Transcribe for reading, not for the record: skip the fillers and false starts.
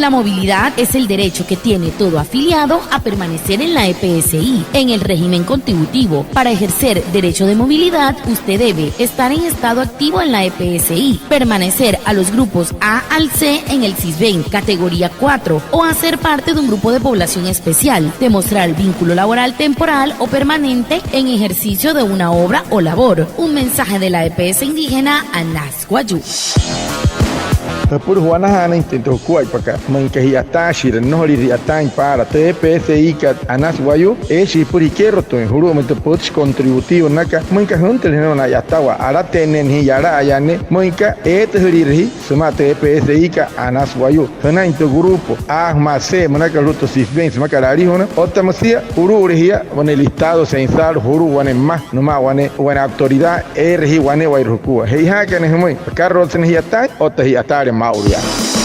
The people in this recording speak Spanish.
La movilidad es el derecho que tiene todo afiliado a permanecer en la EPSI, en el régimen contributivo. Para ejercer derecho de movilidad, usted debe estar en estado activo en la EPSI, permanecer a los grupos A al C en el CISBEN, categoría 4, o hacer parte de un grupo de población especial, demostrar vínculo laboral temporal o permanente en ejercicio de una obra o labor. Un mensaje de la EPS indígena Anas Guayú. Por Juanahana intentó cuay para acá, man que ya está shir, no le ya está para TPSI que Anas Guayu, es por izquierdo, en juro me te puedes contributivo naca, man que junte no na ya está wa, ahora tienen y ahora allá ne, man que juri se mata TPSI que Anas Guayu, sana en tu grupo, más se, man que luto si ven, se me carari una, otra masía, juro regia, con el listado censal, juro wane más, no más wane, buena autoridad, regi wane guayrukua, hey ha que ne muy, carro se ne ya está, otra ya está Mauria.